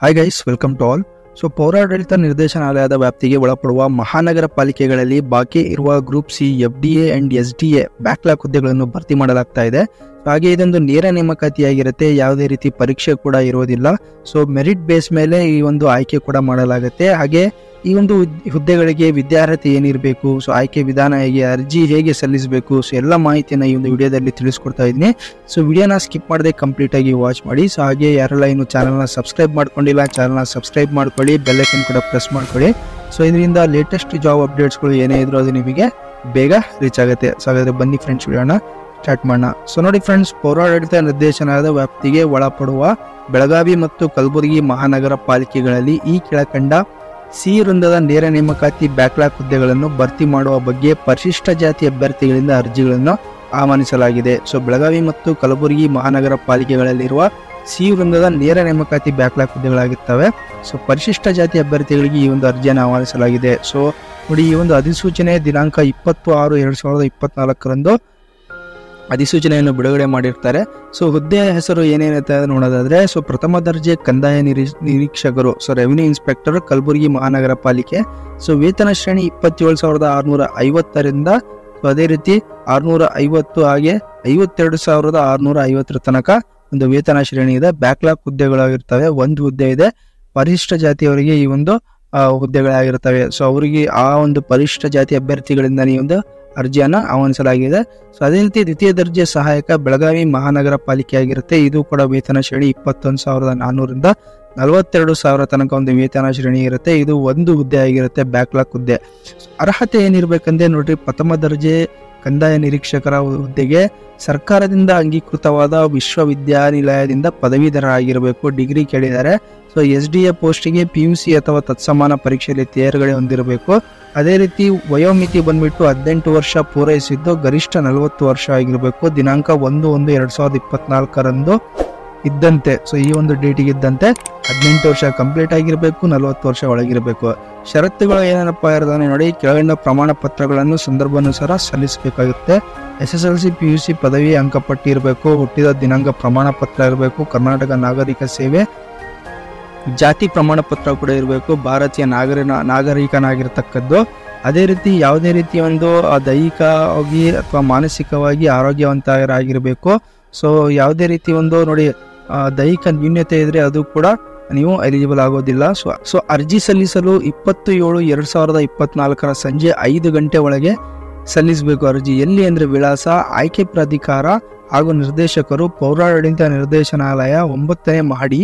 Hi guys, welcome to all. ಪೌರಾಡಳಿತ ನಿರ್ದೇಶನಾಲಯದ ವ್ಯಾಪ್ತಿಗೆ ಒಳಪಡುವ ಮಹಾನಗರ ಪಾಲಿಕೆಗಳಲ್ಲಿ ಬಾಕಿ ಇರುವ group C, FDA and SDA backlog ಹುದ್ದೆಗಳನ್ನು ಭರ್ತಿ ಮಾಡಲಾಗ್ತಾ ಇದೆ. ಹಾಗೆ ಇದೊಂದು ನೇರ ನೇಮಕಾತಿಯಾಗಿರುತ್ತೆ, ಯಾವುದೇ ರೀತಿ ಪರೀಕ್ಷೆ ಕೂಡ ಇರೋದಿಲ್ಲ. ಮೆರಿಟ್ ಬೇಸ್ ಮೇಲೆ ಈ ಒಂದು ಆಯ್ಕೆ ಕೂಡ ಮಾಡಲಾಗುತ್ತೆ. ಹಾಗೆ ಈ ಒಂದು ಹುದ್ದೆಗಳಿಗೆ ವಿದ್ಯಾರ್ಹತೆ ಏನಿರಬೇಕು, ಆಯ್ಕೆ ವಿಧಾನ ಹೇಗೆ, ಅರ್ಜಿ ಹೇಗೆ ಸಲ್ಲಿಸಬೇಕು, ಎಲ್ಲ ಮಾಹಿತಿಯನ್ನು ಈ ಒಂದು ವಿಡಿಯೋದಲ್ಲಿ ತಿಳಿಸ್ಕೊಡ್ತಾ ಇದ್ದೀನಿ. ವಿಡಿಯೋನ ಸ್ಕಿಪ್ ಮಾಡದೆ ಕಂಪ್ಲೀಟ್ ಆಗಿ ವಾಚ್ ಮಾಡಿ. ಹಾಗೆ ಯಾರೆಲ್ಲ ಇನ್ನು ಚಾನಲ್ನ ಸಬ್ಸ್ಕ್ರೈಬ್ ಮಾಡ್ಕೊಂಡಿಲ್ಲ, ಚಾನಲ್ನ ಸಬ್ಸ್ಕ್ರೈಬ್ ಮಾಡ್ಕೊಳ್ಳಿ, ಬೆಲ್ ಐಕನ್ ಕೂಡ ಪ್ರೆಸ್ ಮಾಡ್ಕೊಳ್ಳಿ. ಇದರಿಂದ ಲೇಟೆಸ್ಟ್ ಜಾಬ್ ಅಪ್ಡೇಟ್ಸ್ಗಳು ಏನೇ ಇದ್ರು ಅದು ನಿಮಗೆ ಬೇಗ ರೀಚ್ ಆಗುತ್ತೆ. ಹಾಗಾದ್ರೆ ಬನ್ನಿ ಫ್ರೆಂಡ್ಸ್, ವಿಡಿಯೋನ ಸ್ಟಾರ್ಟ್ ಮಾಡೋಣ. ನೋಡಿ ಫ್ರೆಂಡ್ಸ್, ಪೌರಾಡಳಿತ ನಿರ್ದೇಶನಾಲಯದ ವ್ಯಾಪ್ತಿಗೆ ಒಳಪಡುವ ಬೆಳಗಾವಿ ಮತ್ತು ಕಲಬುರಗಿ ಮಹಾನಗರ ಪಾಲಿಕೆಗಳಲ್ಲಿ ಈ ಕೆಳಕಂಡ ಸಿ ವೃಂದದ ನೇರ ನೇಮಕಾತಿ ಬ್ಯಾಕ್ಲಾಗ್ ಹುದ್ದೆಗಳನ್ನು ಭರ್ತಿ ಮಾಡುವ ಬಗ್ಗೆ ಪರಿಶಿಷ್ಟ ಜಾತಿ ಅಭ್ಯರ್ಥಿಗಳಿಂದ ಅರ್ಜಿಗಳನ್ನು ಆಹ್ವಾನಿಸಲಾಗಿದೆ. ಬೆಳಗಾವಿ ಮತ್ತು ಕಲಬುರಗಿ ಮಹಾನಗರ ಪಾಲಿಕೆಗಳಲ್ಲಿರುವ ಸಿ ವೃಂದದ ನೇರ ನೇಮಕಾತಿ ಬ್ಯಾಕ್ಲಾಗ್ ಹುದ್ದೆಗಳಾಗಿರ್ತವೆ. ಪರಿಶಿಷ್ಟ ಜಾತಿ ಅಭ್ಯರ್ಥಿಗಳಿಗೆ ಈ ಒಂದು ಅರ್ಜಿಯನ್ನು ಆಹ್ವಾನಿಸಲಾಗಿದೆ. ನೋಡಿ, ಈ ಒಂದು ಅಧಿಸೂಚನೆ ದಿನಾಂಕ 20/6/2024 ಅಧಿಸೂಚನೆಯನ್ನು ಬಿಡುಗಡೆ ಮಾಡಿರ್ತಾರೆ. ಹುದ್ದೆಯ ಹೆಸರು ಏನೇನಂತ ನೋಡೋದಾದ್ರೆ, ಪ್ರಥಮ ದರ್ಜೆ ಕಂದಾಯ ನಿರೀಕ್ಷಕರು, ರೆವಿನ್ಯೂ ಇನ್ಸ್ಪೆಕ್ಟರ್, ಕಲಬುರಗಿ ಮಹಾನಗರ ಪಾಲಿಕೆ. ವೇತನ ಶ್ರೇಣಿ 27,650ರಿಂದ ಅದೇ ರೀತಿ 650 ಹಾಗೆ 52,650 ತನಕ ಒಂದು ವೇತನ ಶ್ರೇಣಿ ಇದೆ. ಬ್ಯಾಕ್ಲಾಗ್ ಹುದ್ದೆಗಳಾಗಿರ್ತವೆ. ಒಂದು ಹುದ್ದೆ ಇದೆ. ಪರಿಶಿಷ್ಟ ಜಾತಿಯವರಿಗೆ ಈ ಒಂದು ಹುದ್ದೆಗಳಾಗಿರ್ತವೆ. ಅವರಿಗೆ ಆ ಒಂದು ಪರಿಶಿಷ್ಟ ಜಾತಿ ಅಭ್ಯರ್ಥಿಗಳಿಂದ ಈ ಒಂದು ಅರ್ಜಿಯನ್ನು ಆಹ್ವಾನಿಸಲಾಗಿದೆ. ಅದೇ ರೀತಿ ದ್ವಿತೀಯ ದರ್ಜೆ ಸಹಾಯಕ ಬೆಳಗಾವಿ ಮಹಾನಗರ ಪಾಲಿಕೆ ಆಗಿರುತ್ತೆ. ಇದು ಕೂಡ ವೇತನ ಶ್ರೇಣಿ 21,400ರಿಂದ 42,000 ತನಕ ಒಂದು ವೇತನ ಶ್ರೇಣಿ ಇರುತ್ತೆ. ಇದು ಒಂದು ಹುದ್ದೆ ಆಗಿರುತ್ತೆ, ಬ್ಯಾಕ್ಲಾಗ್ ಹುದ್ದೆ. ಅರ್ಹತೆ ಏನಿರ್ಬೇಕಂದ್ರೆ ನೋಡ್ರಿ, ಪ್ರಥಮ ದರ್ಜೆ ಕಂದಾಯ ನಿರೀಕ್ಷಕರ ಹುದ್ದೆಗೆ ಸರ್ಕಾರದಿಂದ ಅಂಗೀಕೃತವಾದ ವಿಶ್ವವಿದ್ಯಾನಿಲಯದಿಂದ ಪದವೀಧರ ಆಗಿರಬೇಕು, ಡಿಗ್ರಿ ಕೇಳಿದ್ದಾರೆ. SDA ಪೋಸ್ಟಿಗೆ PUC ಅಥವಾ ತತ್ಸಮಾನ ಪರೀಕ್ಷೆಯಲ್ಲಿ ತೇರ್ಗಡೆ ಹೊಂದಿರಬೇಕು. ಅದೇ ರೀತಿ ವಯೋಮಿತಿ ಬಂದ್ಬಿಟ್ಟು 18 ವರ್ಷ ಪೂರೈಸಿದ್ದು ಗರಿಷ್ಠ 40 ವರ್ಷ ಆಗಿರಬೇಕು. ದಿನಾಂಕ 1/1/2024 ಇದ್ದಂತೆ, ಈ ಒಂದು ಡೇಟಿಗೆ ಇದ್ದಂತೆ 18 ವರ್ಷ ಕಂಪ್ಲೀಟ್ ಆಗಿರಬೇಕು, 40 ವರ್ಷ ಒಳಗಿರಬೇಕು. ಷರತ್ತುಗಳು ಏನೇನಪ್ಪ ಇರೋದಾನೆ ನೋಡಿ, ಕೆಳಗಂಡ ಪ್ರಮಾಣ ಪತ್ರಗಳನ್ನು ಸಂದರ್ಭಾನುಸಾರ ಸಲ್ಲಿಸಬೇಕಾಗುತ್ತೆ. SSLC PUC ಪದವಿ ಅಂಕಪಟ್ಟಿ ಇರಬೇಕು, ಹುಟ್ಟಿದ ದಿನಾಂಕ ಪ್ರಮಾಣ ಪತ್ರ ಇರಬೇಕು, ಕರ್ನಾಟಕ ನಾಗರಿಕ ಸೇವೆ ಜಾತಿ ಪ್ರಮಾಣ ಪತ್ರ ಕೂಡ ಇರಬೇಕು, ಭಾರತೀಯ ನಾಗರಿಕನಾಗಿರ್ತಕ್ಕದ್ದು. ಅದೇ ರೀತಿ ಯಾವುದೇ ರೀತಿಯ ಒಂದು ದೈಹಿಕವಾಗಿ ಅಥವಾ ಮಾನಸಿಕವಾಗಿ ಆರೋಗ್ಯವಂತರಾಗಿರಬೇಕು. ಯಾವುದೇ ರೀತಿ ಒಂದು ನೋಡಿ ದೈಹಿಕ ನ್ಯೂನ್ಯತೆ ಇದ್ರೆ ಅದು ಕೂಡ ನೀವು ಎಲಿಜಿಬಲ್ ಆಗೋದಿಲ್ಲ. ಅರ್ಜಿ ಸಲ್ಲಿಸಲು 20/7/2024 ಸಂಜೆ 5 ಗಂಟೆ ಒಳಗೆ ಸಲ್ಲಿಸಬೇಕು ಅರ್ಜಿ. ಎಲ್ಲಿ ಅಂದ್ರೆ ವಿಳಾಸ, ಆಯ್ಕೆ ಪ್ರಾಧಿಕಾರ ಹಾಗೂ ನಿರ್ದೇಶಕರು, ಪೌರಾಡಳಿತ ನಿರ್ದೇಶನಾಲಯ, 9ನೇ ಮಹಡಿ,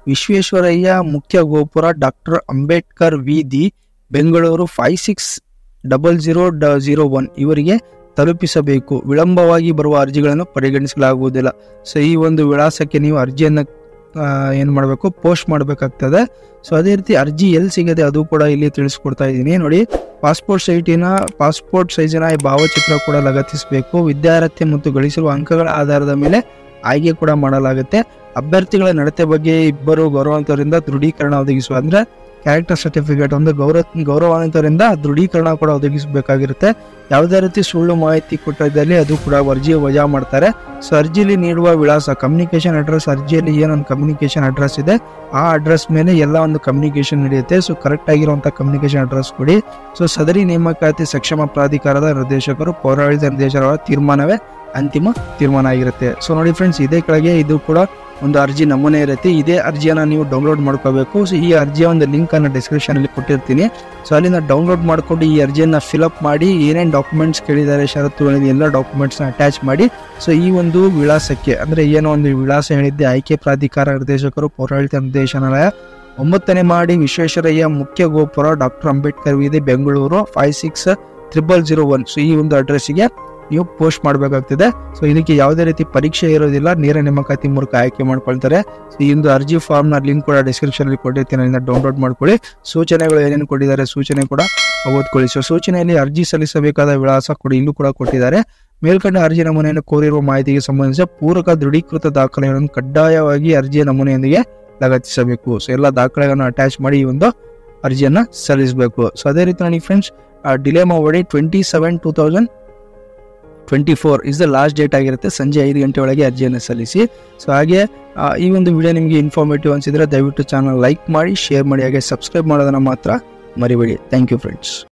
ವಿಶ್ವೇಶ್ವರಯ್ಯ ಮುಖ್ಯ ಗೋಪುರ, ಡಾಕ್ಟರ್ ಅಂಬೇಡ್ಕರ್ ವೀದಿ, ಬೆಂಗಳೂರು 560001 ಇವರಿಗೆ ತಲುಪಿಸಬೇಕು. ವಿಳಂಬವಾಗಿ ಬರುವ ಅರ್ಜಿಗಳನ್ನು ಪರಿಗಣಿಸಲಾಗುವುದಿಲ್ಲ. ಈ ಒಂದು ವಿಳಾಸಕ್ಕೆ ನೀವು ಅರ್ಜಿಯನ್ನು ಏನು ಮಾಡಬೇಕು, ಪೋಸ್ಟ್ ಮಾಡಬೇಕಾಗ್ತದೆ. ಅದೇ ರೀತಿ ಅರ್ಜಿ ಎಲ್ಲಿ ಸಿಗದೆ ಅದು ಕೂಡ ಇಲ್ಲಿ ತಿಳಿಸ್ಕೊಡ್ತಾ ಇದ್ದೀನಿ ನೋಡಿ. ಪಾಸ್ಪೋರ್ಟ್ ಸೈಜಿನ ಭಾವಚಿತ್ರ ಕೂಡ ಲಗತ್ತಿಸಬೇಕು. ವಿದ್ಯಾರ್ಥಿ ಮತ್ತು ಗಳಿಸಿರುವ ಅಂಕಗಳ ಆಧಾರದ ಮೇಲೆ ಆಯ್ಕೆ ಕೂಡ ಮಾಡಲಾಗುತ್ತೆ. ಅಭ್ಯರ್ಥಿಗಳ ನಡತೆ ಬಗ್ಗೆ ಇಬ್ಬರು ಗೌರವಾನ್ವಿತರಿಂದ ದೃಢೀಕರಣ ಒದಗಿಸುವ, ಅಂದ್ರೆ ಕ್ಯಾರೆಕ್ಟರ್ ಸರ್ಟಿಫಿಕೇಟ್, ಒಂದು ಗೌರವಾನ್ವಿತರಿಂದ ದೃಢೀಕರಣ ಕೂಡ ಒದಗಿಸಬೇಕಾಗಿರುತ್ತೆ. ಯಾವುದೇ ರೀತಿ ಸುಳ್ಳು ಮಾಹಿತಿ ಕೊಟ್ಟಿದ್ದಲ್ಲಿ ಅದು ಕೂಡ ಅರ್ಜಿ ವಜಾ ಮಾಡ್ತಾರೆ. ಅರ್ಜಿಯಲ್ಲಿ ನೀಡುವ ವಿಳಾಸ, ಕಮ್ಯುನಿಕೇಶನ್ ಅಡ್ರೆಸ್, ಅರ್ಜಿಯಲ್ಲಿ ಏನೊಂದು ಕಮ್ಯುನಿಕೇಶನ್ ಅಡ್ರೆಸ್ ಇದೆ ಆ ಅಡ್ರೆಸ್ ಮೇಲೆ ಎಲ್ಲ ಒಂದು ಕಮ್ಯುನಿಕೇಶನ್ ನಡೆಯುತ್ತೆ. ಕರೆಕ್ಟ್ ಆಗಿರುವಂತಹ ಕಮ್ಯುನಿಕೇಶನ್ ಅಡ್ರೆಸ್ ಕೊಡಿ. ಸದರಿ ನೇಮಕಾತಿ ಸಕ್ಷಮ ಪ್ರಾಧಿಕಾರದ ನಿರ್ದೇಶಕರು, ಪೌರಾಡಳಿತ ನಿರ್ದೇಶಕರ ತೀರ್ಮಾನವೇ ಅಂತಿಮ ತೀರ್ಮಾನ ಆಗಿರುತ್ತೆ. ನೋಡಿ ಫ್ರೆಂಡ್ಸ್, ಇದೇ ಕೆಳಗೆ ಇದು ಕೂಡ ಒಂದು ಅರ್ಜಿ ನಮೂನೆ ಇರುತ್ತೆ. ಇದೇ ಅರ್ಜಿಯನ್ನು ನೀವು ಡೌನ್ಲೋಡ್ ಮಾಡ್ಕೋಬೇಕು. ಈ ಅರ್ಜಿಯ ಒಂದು ಲಿಂಕ್ ಅನ್ನು ಡಿಸ್ಕ್ರಿಪ್ಷನ್ ಅಲ್ಲಿ ಕೊಟ್ಟಿರ್ತೀನಿ. ಅಲ್ಲಿಂದ ಡೌನ್ಲೋಡ್ ಮಾಡ್ಕೊಂಡು ಈ ಅರ್ಜಿಯನ್ನು ಫಿಲ್ಅಪ್ ಮಾಡಿ, ಏನೇನು ಡಾಕ್ಯುಮೆಂಟ್ಸ್ ಕೇಳಿದ್ದಾರೆ, ಷರತ್ತುಗಳಿದೆ, ಎಲ್ಲ ಡಾಕ್ಯುಮೆಂಟ್ಸ್ನ ಅಟ್ಯಾಚ್ ಮಾಡಿ. ಈ ಒಂದು ವಿಳಾಸಕ್ಕೆ, ಅಂದ್ರೆ ಏನೋ ಒಂದು ವಿಳಾಸ ಹೇಳಿದ್ದೆ, ಆಯ್ಕೆ ಪ್ರಾಧಿಕಾರ ನಿರ್ದೇಶಕರು, ಪೌರಾಡಳಿತ ನಿರ್ದೇಶನಾಲಯ, 9ನೇ ಮಹಡಿ, ವಿಶ್ವೇಶ್ವರಯ್ಯ ಮುಖ್ಯ ಗೋಪುರ, ಡಾಕ್ಟರ್ ಅಂಬೇಡ್ಕರ್ ವೀದಿ, ಬೆಂಗಳೂರು 560001 ಈ ಒಂದು ಅಡ್ರೆಸ್ಸಿಗೆ ನೀವು ಪೋಸ್ಟ್ ಮಾಡಬೇಕಾಗ್ತದೆ. ಇದಕ್ಕೆ ಯಾವುದೇ ರೀತಿ ಪರೀಕ್ಷೆ ಇರೋದಿಲ್ಲ, ನೇರ ನೇಮಕಾತಿ ಮೂಲಕ ಆಯ್ಕೆ ಮಾಡ್ಕೊಳ್ತಾರೆ. ಈ ಒಂದು ಅರ್ಜಿ ಫಾರ್ಮ್ ನ ಲಿಂಕ್ ಕೂಡ ಡಿಸ್ಕ್ರಿಪ್ಷನ್ ಅಲ್ಲಿ ಕೊಟ್ಟಿರ್ತೀನಿ, ಅದನ್ನ ಡೌನ್ಲೋಡ್ ಮಾಡ್ಕೊಳ್ಳಿ. ಸೂಚನೆಗಳು ಏನೇನು ಕೊಟ್ಟಿದ್ದಾರೆ ಸೂಚನೆ ಕೂಡ ಓದ್ಕೊಳ್ಳಿ. ಸೂಚನೆಯಲ್ಲಿ ಅರ್ಜಿ ಸಲ್ಲಿಸಬೇಕಾದ ವಿಳಾಸ ಕೂಡ ಇಲ್ಲೂ ಕೂಡ ಕೊಟ್ಟಿದ್ದಾರೆ. ಮೇಲ್ಕಂಡ ಅರ್ಜಿ ನಮೂನೆಯನ್ನು ಕೋರಿರುವ ಮಾಹಿತಿಗೆ ಸಂಬಂಧಿಸಿದ ಪೂರಕ ದೃಢೀಕೃತ ದಾಖಲೆಗಳನ್ನು ಕಡ್ಡಾಯವಾಗಿ ಅರ್ಜಿಯ ನಮೂನೆಯೊಂದಿಗೆ ಲಗತ್ತಿಸಬೇಕು. ಎಲ್ಲ ದಾಖಲೆಗಳನ್ನು ಅಟ್ಯಾಚ್ ಮಾಡಿ ಈ ಒಂದು ಅರ್ಜಿಯನ್ನ ಸಲ್ಲಿಸಬೇಕು. ಅದೇ ರೀತಿ ನೋಡಿ ಫ್ರೆಂಡ್ಸ್, ಡಿಲೇ ಮಾಡಿ 27/2024 24 ಇಸ್ ದ ಲಾಸ್ಟ್ ಡೇಟ್ ಆಗಿರುತ್ತೆ. ಸಂಜೆ 5 ಗಂಟೆ ಒಳಗೆ ಅರ್ಜಿಯನ್ನು ಸಲ್ಲಿಸಿ. ಸೊ ಹಾಗೆ ಈ ಒಂದು ವಿಡಿಯೋ ನಿಮಗೆ ಇನ್ಫಾರ್ಮೇಟಿವ್ ಅನಿಸಿದ್ರೆ ದಯವಿಟ್ಟು ಚಾನಲ್ ಲೈಕ್ ಮಾಡಿ, ಶೇರ್ ಮಾಡಿ, ಹಾಗೆ ಸಬ್ಸ್ಕ್ರೈಬ್ ಮಾಡೋದನ್ನು ಮಾತ್ರ ಮರಿಬೇಡಿ. Thank you friends.